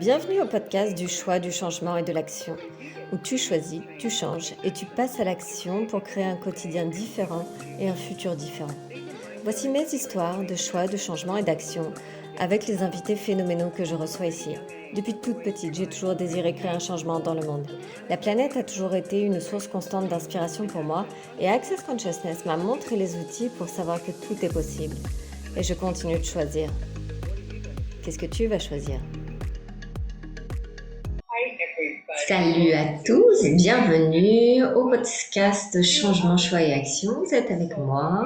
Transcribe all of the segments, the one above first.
Bienvenue au podcast du choix, du changement et de l'action, où tu choisis, tu changes et tu passes à l'action pour créer un quotidien différent et un futur différent. Voici mes histoires de choix, de changement et d'action avec les invités phénoménaux que je reçois ici. Depuis toute petite, j'ai toujours désiré créer un changement dans le monde. La planète a toujours été une source constante d'inspiration pour moi et Access Consciousness m'a montré les outils pour savoir que tout est possible. Et je continue de choisir. Qu'est-ce que tu vas choisir ? Salut à tous, bienvenue au podcast Changement, Choix et Action. Vous êtes avec moi,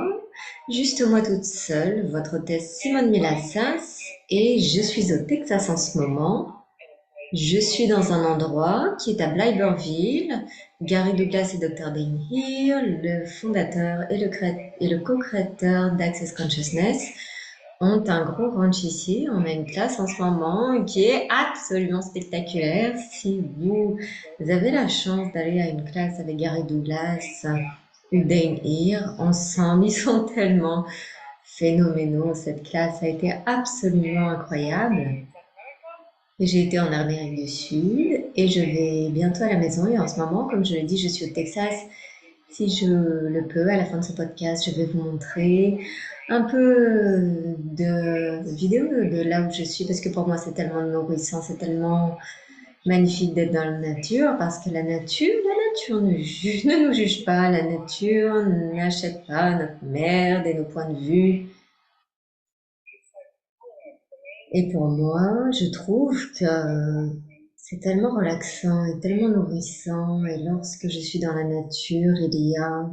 juste moi toute seule, votre hôtesse Simone Milassas, et je suis au Texas en ce moment. Je suis dans un endroit qui est à Blytherville. Gary Douglas et Dr. Dane Hill, le fondateur et le co-créateur d'Access Consciousness, ont un gros ranch ici. On a une classe en ce moment qui est absolument spectaculaire. Si vous avez la chance d'aller à une classe avec Gary Douglas ou Dane Hill, ensemble, ils sont tellement phénoménaux. Cette classe a été absolument incroyable. Et j'ai été en Amérique du Sud et je vais bientôt à la maison. Et en ce moment, comme je l'ai dit, je suis au Texas. Si je le peux, à la fin de ce podcast, je vais vous montrer un peu de vidéos de là où je suis, parce que pour moi, c'est tellement nourrissant, c'est tellement magnifique d'être dans la nature, parce que la nature ne nous juge pas, la nature n'achète pas notre merde et nos points de vue. Et pour moi, je trouve que c'est tellement relaxant et tellement nourrissant, et lorsque je suis dans la nature, il y a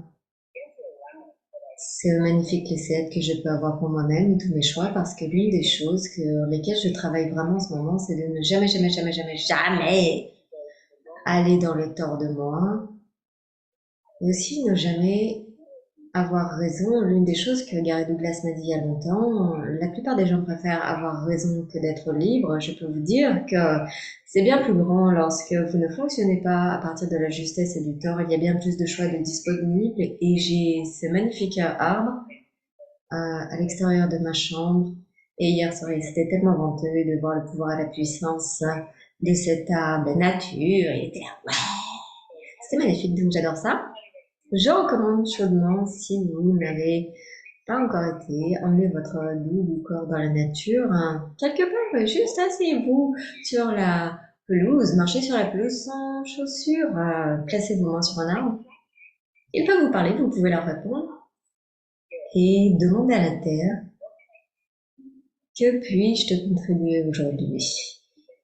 ce magnifique essai que je peux avoir pour moi-même et tous mes choix, parce que l'une des choses lesquelles je travaille vraiment en ce moment, c'est de ne jamais, jamais, jamais, jamais, jamais aller dans le tort de moi. Et aussi ne jamais avoir raison. L'une des choses que Gary Douglas m'a dit il y a longtemps, la plupart des gens préfèrent avoir raison que d'être libre. Je peux vous dire que c'est bien plus grand lorsque vous ne fonctionnez pas à partir de la justesse et du tort. Il y a bien plus de choix de disponibles, et j'ai ce magnifique arbre à l'extérieur de ma chambre. Et hier soir, c'était tellement venteux de voir le pouvoir et la puissance de cet arbre, de nature. Il était là, ouais, c'était magnifique, donc j'adore ça. Je recommande chaudement, si vous n'avez pas encore été, emmenez votre doux corps dans la nature, quelque part, juste asseyez-vous sur la pelouse, marchez sur la pelouse sans chaussures, placez vos mains sur un arbre. Ils peuvent vous parler, vous pouvez leur répondre, et demandez à la terre: que puis-je te contribuer aujourd'hui?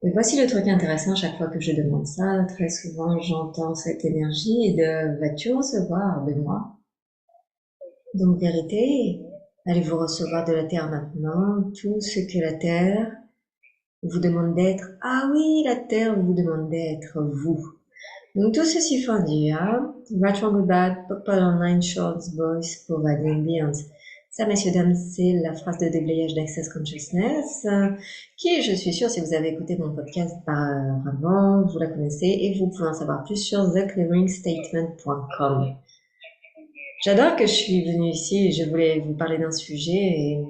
Et voici le truc intéressant, chaque fois que je demande ça, très souvent j'entends cette énergie de: vas-tu recevoir de moi? Donc vérité, allez-vous recevoir de la terre maintenant tout ce que la terre vous demande d'être? Ah oui, la terre vous demande d'être vous. Donc tout ceci fondu, hein? Right from the bad, Purple Online Shorts Voice Providing Beyond. Ça, messieurs, dames, c'est la phrase de déblayage d'Access Consciousness, qui, je suis sûre, si vous avez écouté mon podcast par avant, vous la connaissez, et vous pouvez en savoir plus sur theclearingstatement.com. J'adore que je suis venue ici et je voulais vous parler d'un sujet, et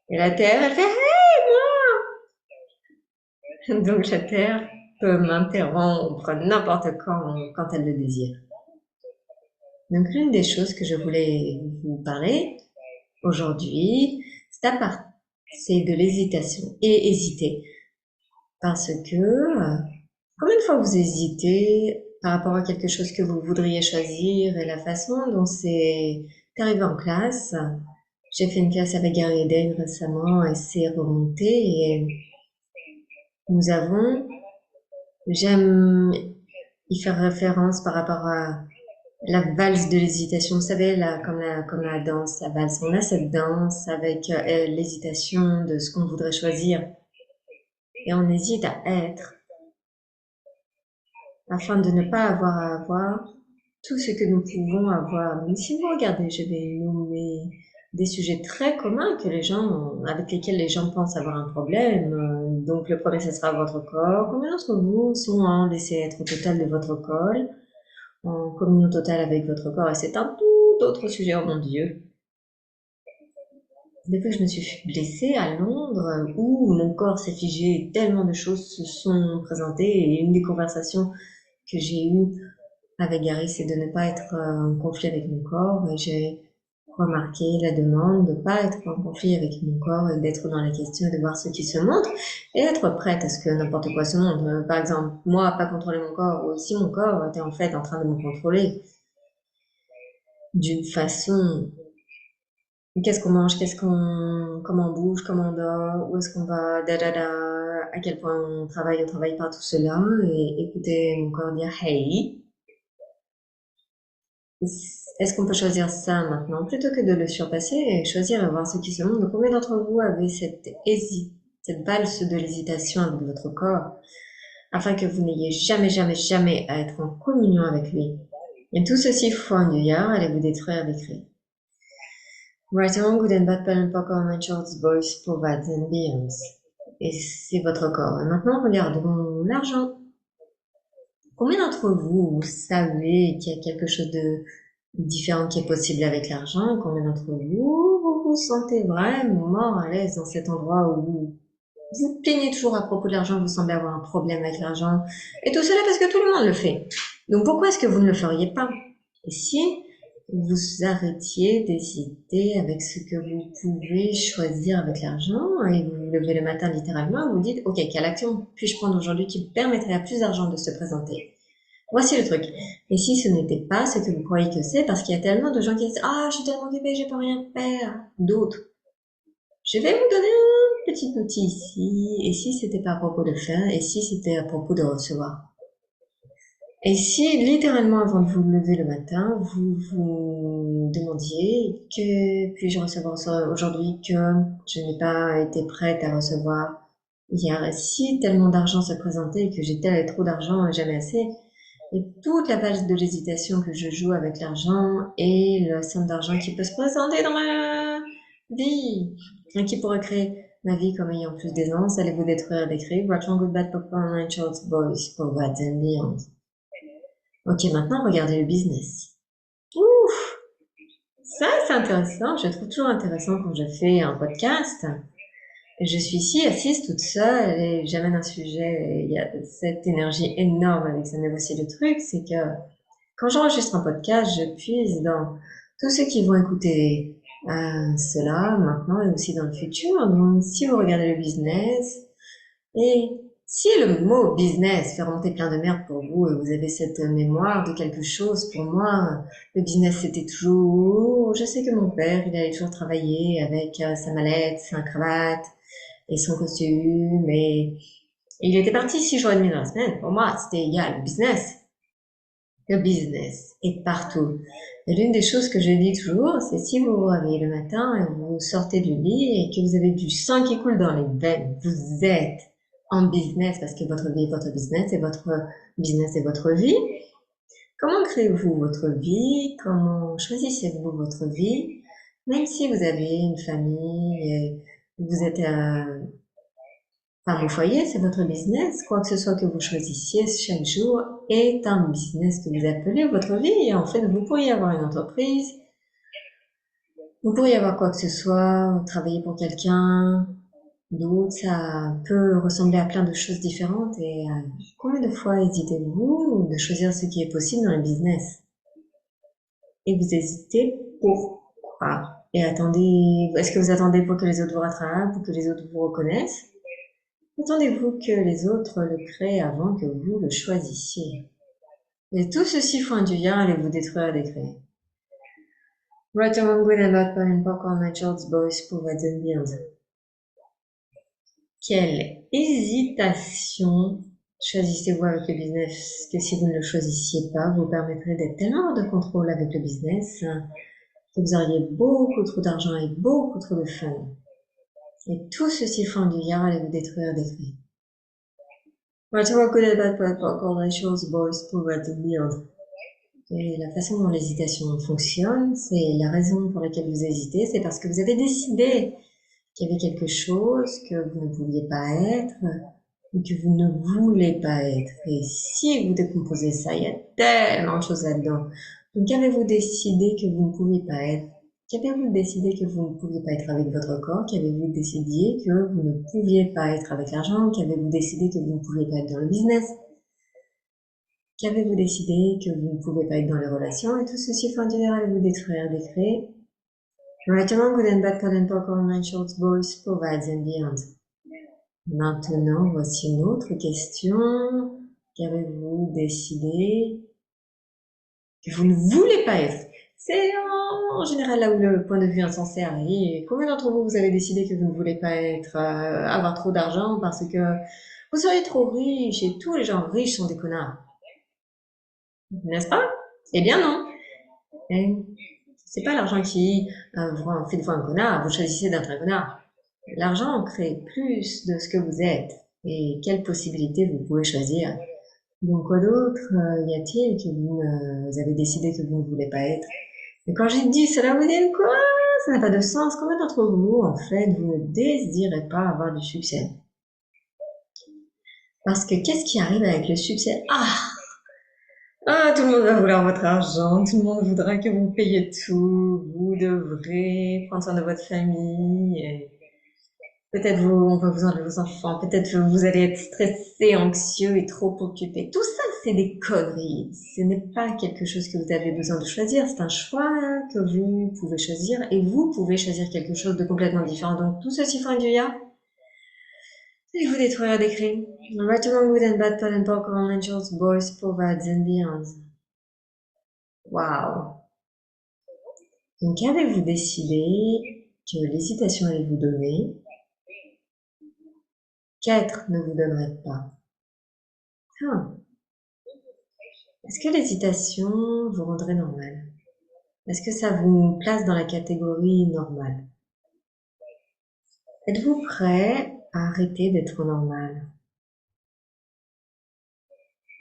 la Terre, elle fait: hey, moi! Donc la Terre peut m'interrompre n'importe quand elle le désire. Donc l'une des choses que je voulais vous parler aujourd'hui, c'est de l'hésitation. Et hésiter. Parce que, combien de fois vous hésitez par rapport à quelque chose que vous voudriez choisir, et la façon dont c'est arrivé en classe? J'ai fait une classe avec Gary et Dane récemment, et c'est remonté, et j'aime y faire référence par rapport à la valse de l'hésitation. Vous savez, comme la danse, la valse, on a cette danse avec l'hésitation de ce qu'on voudrait choisir. Et on hésite à être, afin de ne pas avoir à avoir tout ce que nous pouvons avoir. Mais si vous regardez, je vais nommer des sujets très communs avec lesquels les gens pensent avoir un problème. Donc le premier, ce sera votre corps. Combien d'entre vous sont en laisser-être total de votre corps, en communion totale avec votre corps? Et c'est un tout autre sujet, oh mon Dieu. Des fois, je me suis blessée à Londres, où mon corps s'est figé, tellement de choses se sont présentées, et une des conversations que j'ai eues avec Gary, c'est de ne pas être en conflit avec mon corps, et j'ai remarqué la demande de ne pas être en conflit avec mon corps et d'être dans la question et de voir ce qui se montre et être prête à ce que n'importe quoi se montre. Par exemple, moi, pas contrôler mon corps, ou si mon corps était en fait en train de me contrôler d'une façon. Qu'est-ce qu'on mange, comment on bouge, comment on dort, où est-ce qu'on va, à quel point on travaille pas, tout cela, et écouter mon corps dire hey, est-ce qu'on peut choisir ça maintenant plutôt que de le surpasser et choisir et voir ce qui se montre? Donc, combien d'entre vous avez cette valse de l'hésitation avec votre corps afin que vous n'ayez jamais, jamais, jamais à être en communion avec lui? Et tout ceci fois un milliard, allez vous détruire des cris. Right on, good and bad, parent, poker, man, shorts, boys, provides and beyonds. Et c'est votre corps. Et maintenant, regardons l'argent. Combien d'entre vous, vous savez qu'il y a quelque chose de différent qui est possible avec l'argent? Et combien d'entre vous, vous vous sentez vraiment à l'aise dans cet endroit où vous vous plaignez toujours à propos de l'argent, vous semblez avoir un problème avec l'argent? Et tout cela parce que tout le monde le fait. Donc pourquoi est-ce que vous ne le feriez pas? Et si vous arrêtiez d'hésiter avec ce que vous pouvez choisir avec l'argent et vous vous levez le matin littéralement, vous dites, ok, quelle action puis-je prendre aujourd'hui qui permettrait à plus d'argent de se présenter? Voici le truc. Et si ce n'était pas ce que vous croyez que c'est, parce qu'il y a tellement de gens qui disent, ah, je suis tellement occupée, je peux rien faire. D'autres. Je vais vous donner un petit outil ici. Et si c'était pas à propos de faire, et si c'était à propos de recevoir? Et si, littéralement, avant de vous lever le matin, vous vous demandiez que puis-je recevoir aujourd'hui que je n'ai pas été prête à recevoir hier, et si tellement d'argent se présentait que j'ai tel et trop d'argent et jamais assez, et toute la page de l'hésitation que je joue avec l'argent et la somme d'argent qui peut se présenter dans ma vie et qui pourrait créer ma vie comme ayant plus d'aisance, allez vous détruire des cris, watch on good bad papa, nine shorts, boys, for that and beyond. Ok, maintenant regardez le business. Ouf, ça c'est intéressant, je trouve toujours intéressant quand je fais un podcast. Je suis ici assise toute seule et j'amène un sujet et il y a cette énergie énorme avec ça. Mais voici le truc, c'est que quand j'enregistre un podcast, je puise dans tous ceux qui vont écouter cela maintenant et aussi dans le futur. Donc, si vous regardez le business et si le mot business fait remonter plein de merde pour vous et vous avez cette mémoire de quelque chose, pour moi, le business c'était toujours, je sais que mon père, il allait toujours travailler avec sa mallette, sa cravate et son costume et il était parti 6 jours et demi dans la semaine. Pour moi, c'était égal, le business. Le business est partout. Et l'une des choses que je dis toujours, c'est si vous vous réveillez le matin et vous sortez du lit et que vous avez du sang qui coule dans les veines, vous êtes en business parce que votre vie est votre business et votre business est votre vie. Comment créez-vous votre vie? Comment choisissez-vous votre vie? Même si vous avez une famille et vous êtes Femme au foyer, c'est votre business. Quoi que ce soit que vous choisissiez chaque jour est un business que vous appelez votre vie. Et en fait, vous pourriez avoir une entreprise, vous pourriez avoir quoi que ce soit, travailler pour quelqu'un d'autre. Ça peut ressembler à plein de choses différentes. Et combien de fois hésitez-vous de choisir ce qui est possible dans le business? Et vous hésitez pourquoi? Et attendez, est-ce que vous attendez pour que les autres vous rattrapent, pour que les autres vous reconnaissent? Attendez-vous que les autres le créent avant que vous le choisissiez. Et tout ceci font un bien, allez vous détruire des créés. Right among good and bad and popcorn naturals boys pour bien. Quelle hésitation choisissez-vous avec le business que si vous ne le choisissiez pas, vous permettrez d'être tellement hors de contrôle avec le business que vous auriez beaucoup trop d'argent et beaucoup trop de fun. Et tout ceci font du bien, allez vous détruire des créés. Right among good and bad popcorn naturals boys pour bien. Et la façon dont l'hésitation fonctionne, c'est la raison pour laquelle vous hésitez, c'est parce que vous avez décidé qu'il y avait quelque chose que vous ne pouviez pas être ou que vous ne voulez pas être. Et si vous décomposez ça, il y a tellement de choses là-dedans. Donc, avez-vous décidé que vous ne pouviez pas être? Qu'avez-vous décidé que vous ne pouviez pas être avec votre corps? Qu'avez-vous décidé que vous ne pouviez pas être avec l'argent? Qu'avez-vous décidé que vous ne pouviez pas être dans le business? Qu'avez-vous décidé que vous ne pouvez pas être dans les relations? Et tout ceci font allez vous détruire, décréer. Right, wrong, good and bad, code and poker, online shorts, boys, provides and beyond. Maintenant, voici une autre question. Qu'avez-vous décidé que vous ne voulez pas être? C'est en général là où le point de vue insensé arrive. Combien d'entre vous, vous avez décidé que vous ne voulez pas être, avoir trop d'argent parce que vous seriez trop riche et tous les gens riches sont des connards? N'est-ce pas? Eh bien non. Et c'est pas l'argent qui vous fait de vous un connard, vous choisissez d'être un connard. L'argent crée plus de ce que vous êtes et quelles possibilités vous pouvez choisir. Donc quoi d'autre y a-t-il que vous avez décidé que vous ne voulez pas être? Et quand j'ai dit cela, vous dites quoi? Ça n'a pas de sens. Combien d'entre vous, en fait, vous ne désirez pas avoir du succès? Parce que qu'est-ce qui arrive avec le succès? Tout le monde va vouloir votre argent, tout le monde voudra que vous payiez tout, vous devrez prendre soin de votre famille, et peut-être on va vous enlever vos enfants, peut-être vous allez être stressé, anxieux et trop occupé. Tout ça, c'est des conneries. Ce n'est pas quelque chose que vous avez besoin de choisir, c'est un choix que vous pouvez choisir et vous pouvez choisir quelque chose de complètement différent. Donc tout ceci font du ya. Et vous détruire des crimes. Right along with and bad pot and poker on angels, boys, provides and beyond. Wow. Donc avez-vous décidé que l'hésitation allait vous donner, qu'être ne vous donnerait pas? Est-ce que l'hésitation vous rendrait normal? Est-ce que ça vous place dans la catégorie normale? Êtes-vous prêt à arrêter d'être normal?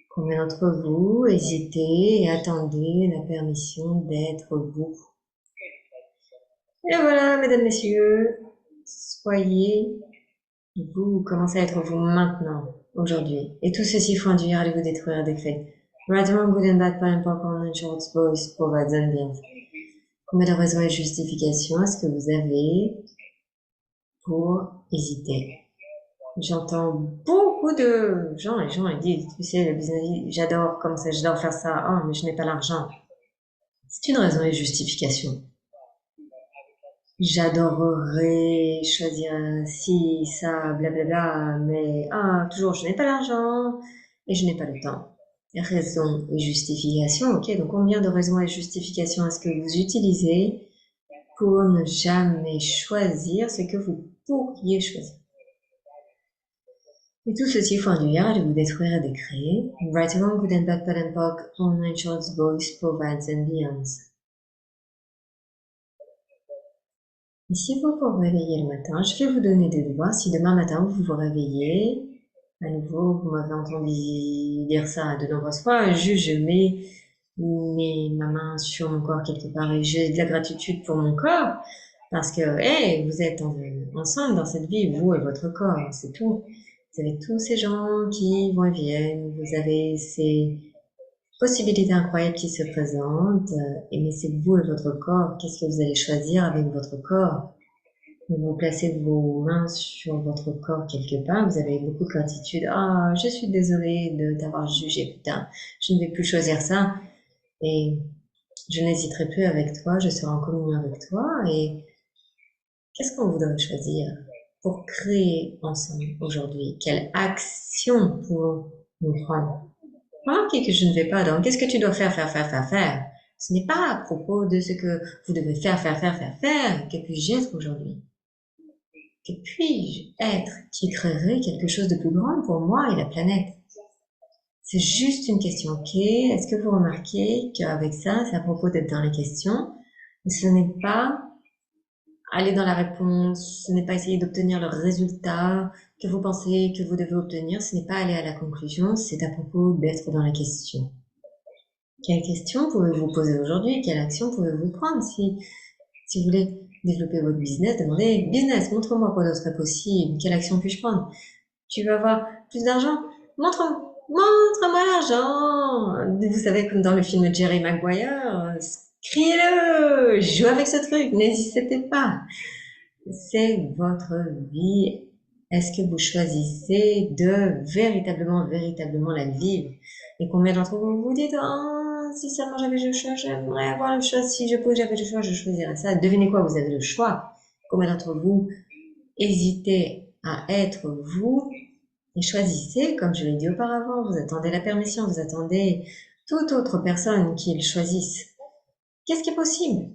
Combien d'entre vous hésitez et attendez la permission d'être vous? Et voilà, mesdames, messieurs, soyez vous, commencez à être vous maintenant, aujourd'hui. Et tout ceci faut induire et vous détruire des faits. Right, wrong, good and bad, pas n'importe comment, short, voice, provides and beyond. Combien de raisons et justifications est-ce que vous avez pour hésiter? J'entends beaucoup de gens, les gens ils disent, tu sais, le business, j'adore comme ça, j'adore faire ça, oh, mais je n'ai pas l'argent. C'est une raison et justification. J'adorerais choisir ci, ça, blablabla, mais toujours je n'ai pas l'argent et je n'ai pas le temps. Raison et justification, ok, donc combien de raisons et justifications est-ce que vous utilisez pour ne jamais choisir ce que vous pourriez choisir? Et tout ceci faut induire de vous détruire et décréer. Right along good and bad, bad and pog, online shorts, voice, provides and beyonds. Et si vous vous réveillez le matin, je vais vous donner des devoirs. Si demain matin vous vous réveillez, à nouveau, vous m'avez entendu dire ça de nombreuses fois, je mets ma main sur mon corps quelque part et j'ai de la gratitude pour mon corps parce que, hey, vous êtes ensemble dans cette vie, vous et votre corps, c'est tout. Vous avez tous ces gens qui vont et viennent, vous avez ces possibilités incroyables qui se présentent, mais c'est vous et votre corps, qu'est-ce que vous allez choisir avec votre corps? Vous placez vos mains sur votre corps quelque part, vous avez beaucoup de gratitude. Je suis désolée de t'avoir jugé, putain, je ne vais plus choisir ça, et je n'hésiterai plus avec toi, je serai en communion avec toi, et qu'est-ce qu'on voudrait choisir pour créer ensemble aujourd'hui? Quelle action pouvons-nous prendre? Ok, que je ne vais pas donc. Qu'est-ce que tu dois faire? Ce n'est pas à propos de ce que vous devez faire. Que puis-je être aujourd'hui? Que puis-je être qui créerait quelque chose de plus grand pour moi et la planète? C'est juste une question, ok? Est-ce que vous remarquez qu'avec ça, c'est à propos d'être dans les questions, mais ce n'est pas aller dans la réponse, ce n'est pas essayer d'obtenir le résultat que vous pensez que vous devez obtenir, ce n'est pas aller à la conclusion, c'est à propos d'être dans la question. Quelle question pouvez-vous poser aujourd'hui? Quelle action pouvez-vous prendre si vous voulez développer votre business? Demandez, business, montre-moi quoi d'autre est possible. Quelle action puis-je prendre? Tu veux avoir plus d'argent? Montre-moi l'argent. Vous savez, comme dans le film de Jerry Maguire, Criez-le! Jouez avec ce truc, n'hésitez pas. C'est votre vie. Est-ce que vous choisissez de véritablement la vivre? Et combien d'entre vous vous dites, ah, si seulement j'avais le choix, j'aimerais avoir le choix. Si je pouvais, j'avais le choix, je choisirais ça. Devinez quoi, vous avez le choix. Combien d'entre vous hésitez à être vous et choisissez, comme je l'ai dit auparavant, vous attendez la permission, vous attendez toute autre personne qui le choisisse. Qu'est-ce qui est possible?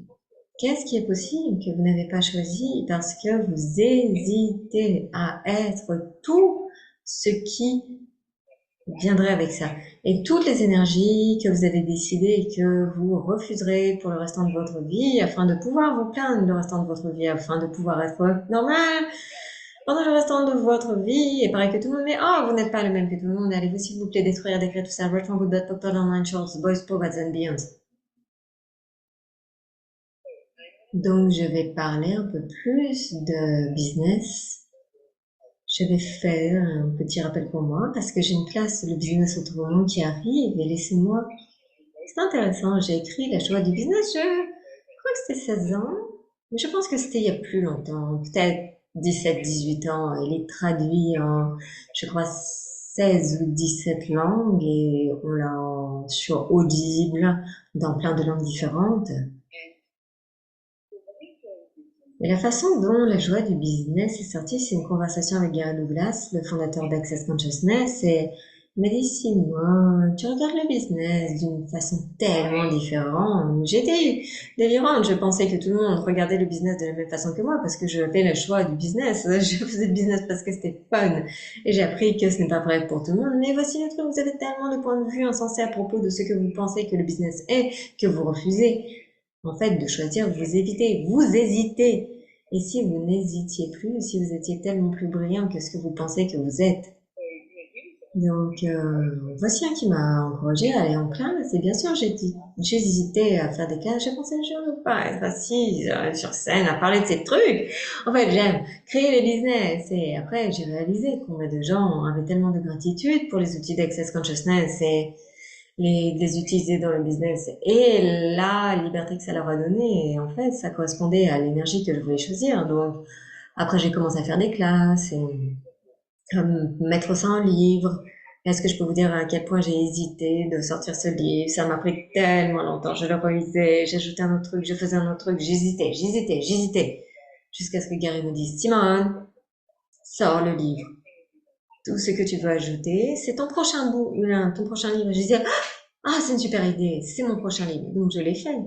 Qu'est-ce qui est possible que vous n'avez pas choisi parce que vous hésitez à être tout ce qui viendrait avec ça? Et toutes les énergies que vous avez décidé que vous refuserez pour le restant de votre vie afin de pouvoir vous plaindre le restant de votre vie, afin de pouvoir être normal pendant le restant de votre vie, et pareil que tout le monde, mais oh, vous n'êtes pas le même que tout le monde, allez-vous s'il vous plaît détruire, décrire tout ça, right from good, bad, purple, online, shorts, boys, poets and beyond. Donc, je vais parler un peu plus de business. Je vais faire un petit rappel pour moi parce que j'ai une classe, le business autrement, qui arrive et laissez-moi. C'est intéressant, j'ai écrit la joie du business, je crois que c'était 16 ans, mais je pense que c'était il y a plus longtemps, peut-être 17, 18 ans. Il est traduit en, je crois, 16 ou 17 langues et on l'a sur Audible dans plein de langues différentes. Et la façon dont la joie du business est sortie, c'est une conversation avec Gary Douglas, le fondateur d'Access Consciousness, et il m'a dit, Simone, tu regardes le business d'une façon tellement différente. J'étais délirante, je pensais que tout le monde regardait le business de la même façon que moi, parce que je fais le choix du business. Je faisais le business parce que c'était fun. Et j'ai appris que ce n'est pas vrai pour tout le monde. Mais voici le truc, vous avez tellement de points de vue insensés à propos de ce que vous pensez que le business est, que vous refusez en fait, de choisir, vous évitez, vous hésitez. Et si vous n'hésitiez plus, si vous étiez tellement plus brillant que ce que vous pensez que vous êtes. Donc, voici un qui m'a encouragé à aller en classe. Et bien sûr, j'ai hésité à faire des classes. J'ai pensé, je ne veux pas être assise sur scène à parler de ces trucs. En fait, j'aime créer les business. Et après, j'ai réalisé combien de gens avaient tellement de gratitude pour les outils d'Access Consciousness et les utiliser dans le business et la liberté que ça leur a donné. Et en fait, ça correspondait à l'énergie que je voulais choisir. Donc, après, j'ai commencé à faire des classes et mettre ça en livre. Est-ce que je peux vous dire à quel point j'ai hésité de sortir ce livre? Ça m'a pris tellement longtemps. Je le relisais, j'ajoutais un autre truc, je faisais un autre truc. J'hésitais. Jusqu'à ce que Gary me dise, Simone, sors le livre. Tout ce que tu veux ajouter, c'est ton prochain ton prochain livre. Je disais, ah, c'est une super idée, c'est mon prochain livre. Donc je l'ai fait.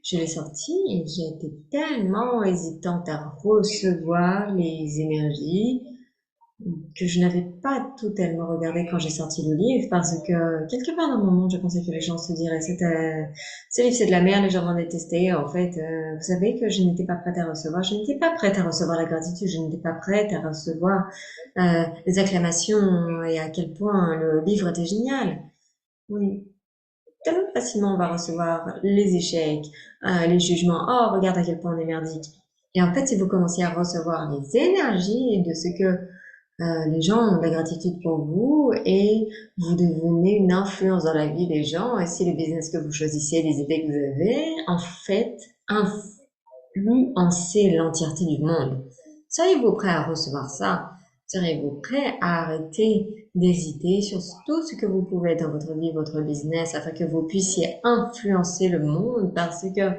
Je l'ai sorti et j'ai été tellement hésitante à recevoir les énergies que je n'avais pas tout tellement regardé quand j'ai sorti le livre parce que quelque part dans mon monde, je pensais que les gens se diraient ce livre c'est de la merde, les gens vont détester. En fait, vous savez que je n'étais pas prête à recevoir, je n'étais pas prête à recevoir la gratitude, je n'étais pas prête à recevoir les acclamations et à quel point le livre était génial. Oui, tellement facilement on va recevoir les échecs, les jugements. Oh, regarde à quel point on est merdique. Et en fait, si vous commencez à recevoir les énergies de ce que les gens ont de la gratitude pour vous et vous devenez une influence dans la vie des gens, et si le business que vous choisissez, les idées que vous avez, en fait, influencez l'entièreté du monde. Seriez-vous prêt à recevoir ça? Seriez-vous prêt à arrêter d'hésiter sur tout ce que vous pouvez dans votre vie, votre business, afin que vous puissiez influencer le monde parce que,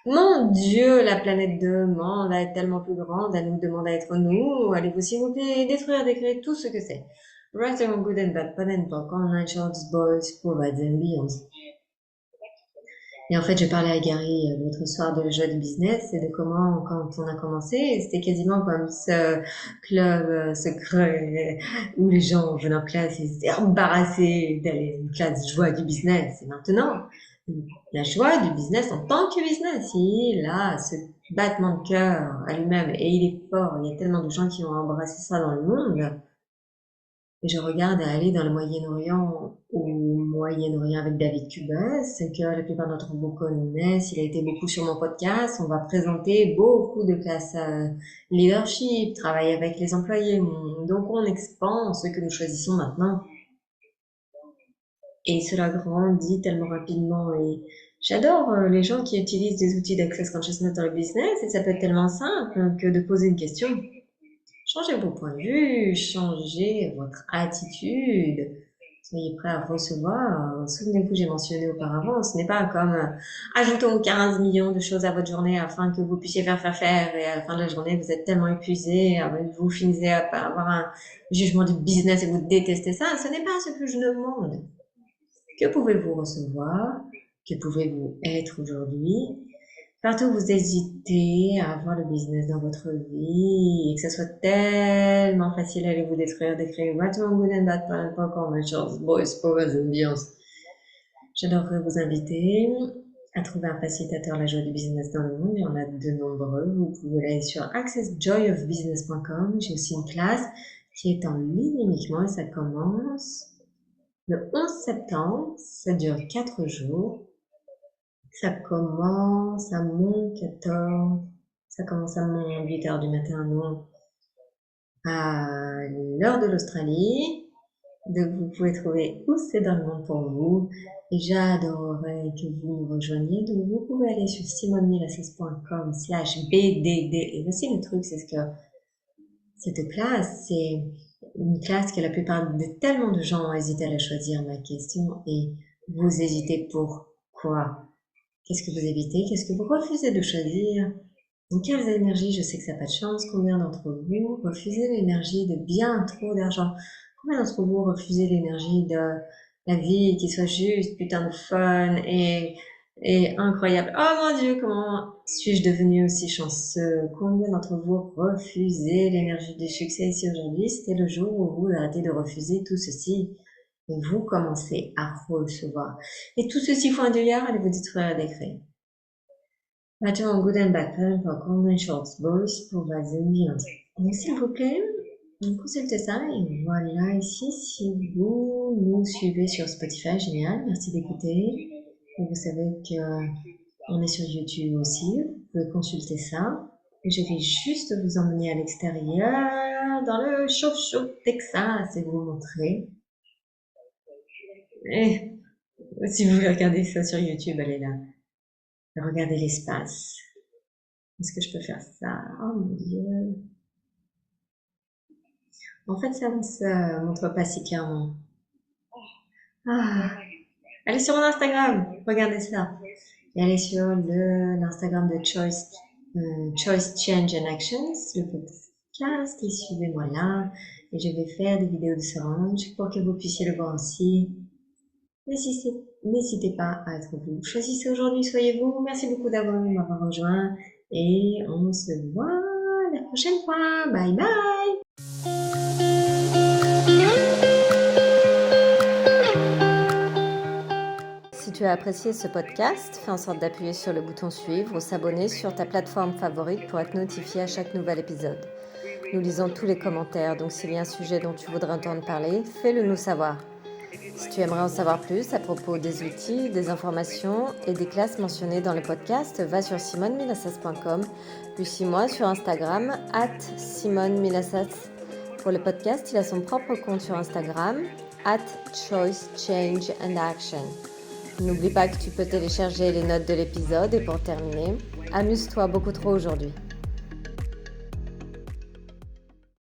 mon Dieu, la planète demande à être tellement plus grande, elle nous demande à être nous. Allez-vous, s'il vous plaît, détruire, décrire tout ce que c'est. Right and good and bad, fun and pop, online shorts, boys, provides and beyond. Et en fait, j'ai parlé à Gary l'autre soir de la joie du business et de comment, quand on a commencé, c'était quasiment comme ce club secret où les gens venaient en classe et étaient embarrassés d'aller à une classe joie du business. Et maintenant, la joie du business en tant que business, il a ce battement de cœur à lui-même et il est fort. Il y a tellement de gens qui ont embrassé ça dans le monde. Et je regarde à aller dans le Moyen-Orient ou Moyen-Orient avec David Kubas, que la plupart d'entre vous connaissent. Il a été beaucoup sur mon podcast. On va présenter beaucoup de classes leadership, travailler avec les employés. Donc on expand ce que nous choisissons maintenant. Et cela grandit tellement rapidement et J'adore les gens qui utilisent des outils d'Access Consciousness dans le business et ça peut être tellement simple que de poser une question. Changez vos points de vue, changez votre attitude. Soyez prêt à recevoir. Souvenez-vous, j'ai mentionné auparavant, ce n'est pas comme ajoutons 15 millions de choses à votre journée afin que vous puissiez faire et à la fin de la journée, vous êtes tellement épuisé, vous finissez par avoir un jugement du business et vous détestez ça. Ce n'est pas ce que je demande. Que pouvez-vous recevoir? Que pouvez-vous être aujourd'hui? Partout où vous hésitez à avoir le business dans votre vie et que ça soit tellement facile d'aller vous détruire, d'écrire What's good and bad plan, pas encore Charles Boys, Powers and Beyonce. J'adorerais vous inviter à trouver un facilitateur la joie du business dans le monde. Il y en a de nombreux. Vous pouvez aller sur accessjoyofbusiness.com. J'ai aussi une classe qui est en ligne uniquement et ça commence le 11 septembre. Ça dure 4 jours. Ça commence à mon 14. Ça commence à mon 8 heures du matin, non, à l'heure de l'Australie. Donc vous pouvez trouver où c'est dans le monde pour vous. Et j'adorerais que vous nous rejoigniez. Donc vous pouvez aller sur simonemilassas.com/bdd. Et voici le truc, c'est que cette classe, c'est une classe que la plupart de tellement de gens ont hésité à la choisir. Ma question est, vous hésitez pourquoi? Qu'est-ce que vous évitez? Qu'est-ce que vous refusez de choisir? Dans quelles énergies, je sais que ça n'a pas de chance, combien d'entre vous refusez l'énergie de bien trop d'argent? Combien d'entre vous refusez l'énergie de la vie qui soit juste putain de fun et incroyable? Oh mon Dieu, comment suis-je devenu aussi chanceux? Combien d'entre vous refusez l'énergie du succès ici aujourd'hui? C'était le jour où vous arrêtez de refuser tout ceci. Et vous commencez à recevoir. Et tout ceci fois un milliard, allez vous détruire et décrire. Maintenant, good and bad plan pour combien shorts boys pour Vazen. Donc, s'il vous plaît, consultez ça et voilà ici, si vous nous suivez sur Spotify, génial, merci d'écouter. Et vous savez que on est sur YouTube aussi, vous pouvez consulter ça. Et je vais juste vous emmener à l'extérieur, dans le chaud Texas, et vous montrer. Et si vous regardez ça sur YouTube, allez là. Regardez l'espace. Est-ce que je peux faire ça? Oh mon Dieu. En fait, ça ne se montre pas si clairement. Ah. Allez sur mon Instagram, regardez ça. Et allez sur l'Instagram de Choice Change and Actions, le podcast, et suivez-moi là. Et je vais faire des vidéos de ce range pour que vous puissiez le voir aussi. N'hésitez pas à être vous. Choisissez aujourd'hui, soyez vous. Merci beaucoup m'avoir rejoint. Et on se voit la prochaine fois. Bye bye! Si tu as apprécié ce podcast, fais en sorte d'appuyer sur le bouton suivre ou s'abonner sur ta plateforme favorite pour être notifié à chaque nouvel épisode. Nous lisons tous les commentaires, donc s'il y a un sujet dont tu voudrais entendre parler, fais-le nous savoir. Si tu aimerais en savoir plus à propos des outils, des informations et des classes mentionnées dans le podcast, va sur simonemilassas.com, puis suis-moi sur Instagram @simonemilassas. Pour le podcast, il a son propre compte sur Instagram @choicechangeandaction. N'oublie pas que tu peux télécharger les notes de l'épisode et pour terminer, amuse-toi beaucoup trop aujourd'hui.